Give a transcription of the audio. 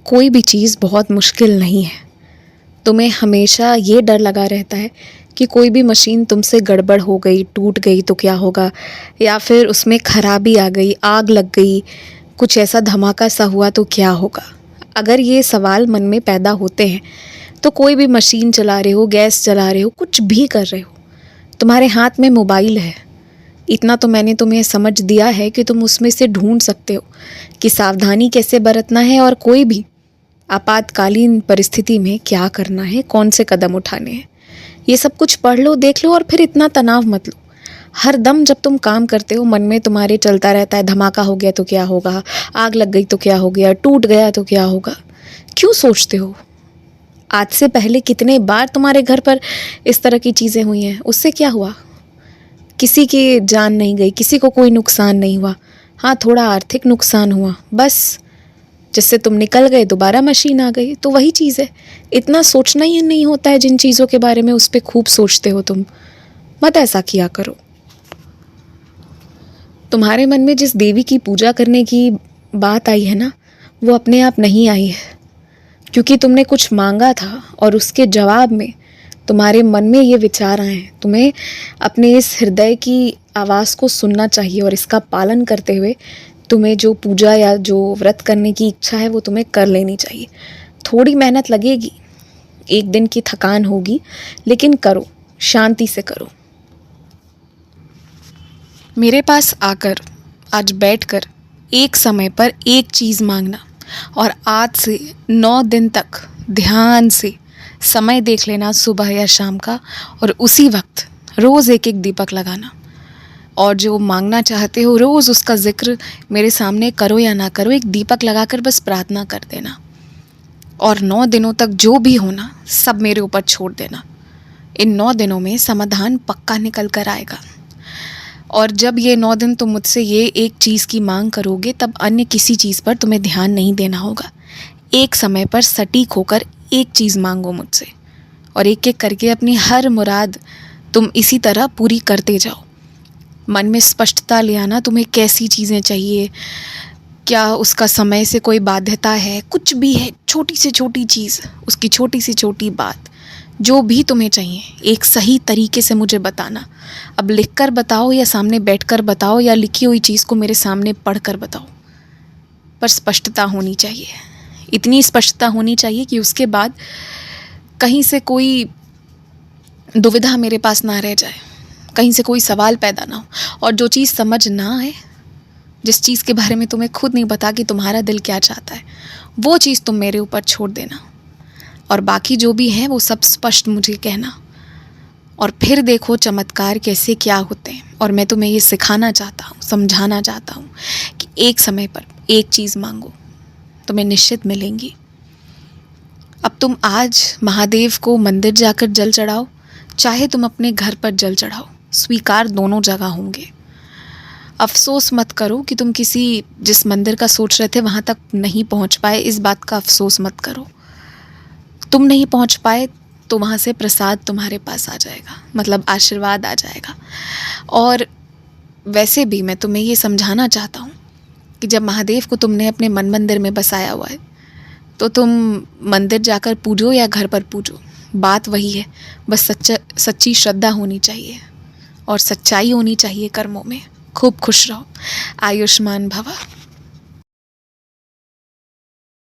कोई भी चीज़ बहुत मुश्किल नहीं है। तुम्हें हमेशा ये डर लगा रहता है कि कोई भी मशीन तुमसे गड़बड़ हो गई, टूट गई तो क्या होगा, या फिर उसमें खराबी आ गई, आग लग गई, कुछ ऐसा धमाका सा हुआ तो क्या होगा। अगर ये सवाल मन में पैदा होते हैं तो कोई भी मशीन चला रहे हो, गैस चला रहे हो, कुछ भी कर रहे हो, तुम्हारे हाथ में मोबाइल है, इतना तो मैंने तुम्हें समझ दिया है कि तुम उसमें से ढूंढ सकते हो कि सावधानी कैसे बरतना है और कोई भी आपातकालीन परिस्थिति में क्या करना है, कौन से कदम उठाने हैं। ये सब कुछ पढ़ लो, देख लो, और फिर इतना तनाव मत लो। हर दम जब तुम काम करते हो मन में तुम्हारे चलता रहता है, धमाका हो गया तो क्या होगा, आग लग गई तो क्या हो गया, टूट गया तो क्या होगा। क्यों सोचते हो? आज से पहले कितने बार तुम्हारे घर पर इस तरह की चीज़ें हुई हैं, उससे क्या हुआ? किसी की जान नहीं गई, किसी को कोई नुकसान नहीं हुआ। हाँ, थोड़ा आर्थिक नुकसान हुआ बस, जिससे तुम निकल गए, दोबारा मशीन आ गई। तो वही चीज़ है, इतना सोचना ही नहीं होता है जिन चीज़ों के बारे में, उस पर खूब सोचते हो तुम। मत ऐसा किया करो। तुम्हारे मन में जिस देवी की पूजा करने की बात आई है ना, वो अपने आप नहीं आई है, क्योंकि तुमने कुछ मांगा था और उसके जवाब में तुम्हारे मन में ये विचार आए हैं। तुम्हें अपने इस हृदय की आवाज़ को सुनना चाहिए और इसका पालन करते हुए तुम्हें जो पूजा या जो व्रत करने की इच्छा है वो तुम्हें कर लेनी चाहिए। थोड़ी मेहनत लगेगी, एक दिन की थकान होगी, लेकिन करो, शांति से करो। मेरे पास आकर, आज बैठकर एक समय पर एक चीज़ मांगना, और आज से 9 दिन तक ध्यान से समय देख लेना, सुबह या शाम का, और उसी वक्त रोज़ एक एक दीपक लगाना। और जो मांगना चाहते हो रोज़ उसका जिक्र मेरे सामने करो या ना करो, एक दीपक लगाकर बस प्रार्थना कर देना। और 9 दिनों तक जो भी होना सब मेरे ऊपर छोड़ देना। इन 9 दिनों में समाधान पक्का निकल कर आएगा। और जब ये 9 दिन तुम मुझसे ये एक चीज़ की मांग करोगे, तब अन्य किसी चीज़ पर तुम्हें ध्यान नहीं देना होगा। एक समय पर सटीक होकर एक चीज़ मांगो मुझसे, और एक एक करके अपनी हर मुराद तुम इसी तरह पूरी करते जाओ। मन में स्पष्टता ले आना, तुम्हें कैसी चीज़ें चाहिए, क्या उसका समय से कोई बाध्यता है, कुछ भी है, छोटी से छोटी चीज़, उसकी छोटी से छोटी बात, जो भी तुम्हें चाहिए एक सही तरीके से मुझे बताना। अब लिखकर बताओ या सामने बैठकर बताओ, या लिखी हुई चीज़ को मेरे सामने पढ़कर बताओ, पर स्पष्टता होनी चाहिए। इतनी स्पष्टता होनी चाहिए कि उसके बाद कहीं से कोई दुविधा मेरे पास ना रह जाए, कहीं से कोई सवाल पैदा ना हो। और जो चीज़ समझ ना आए, जिस चीज़ के बारे में तुम्हें खुद नहीं पता कि तुम्हारा दिल क्या चाहता है, वो चीज़ तुम मेरे ऊपर छोड़ देना, और बाकी जो भी है वो सब स्पष्ट मुझे कहना। और फिर देखो चमत्कार कैसे क्या होते हैं। और मैं तुम्हें ये सिखाना चाहता हूँ, समझाना चाहता हूँ कि एक समय पर एक चीज़ मांगो, तुम्हें निश्चित मिलेंगी। अब तुम आज महादेव को मंदिर जाकर जल चढ़ाओ, चाहे तुम अपने घर पर जल चढ़ाओ, स्वीकार दोनों जगह होंगे। अफसोस मत करो कि तुम किसी जिस मंदिर का सोच रहे थे वहाँ तक नहीं पहुँच पाए, इस बात का अफसोस मत करो। तुम नहीं पहुँच पाए तो वहाँ से प्रसाद तुम्हारे पास आ जाएगा, मतलब आशीर्वाद आ जाएगा। और वैसे भी मैं तुम्हें ये समझाना चाहता हूँ कि जब महादेव को तुमने अपने मन मंदिर में बसाया हुआ है, तो तुम मंदिर जाकर पूजो या घर पर पूजो, बात वही है। बस सच्ची श्रद्धा होनी चाहिए और सच्चाई होनी चाहिए कर्मों में। खूब खुश रहो। आयुष्मान भव।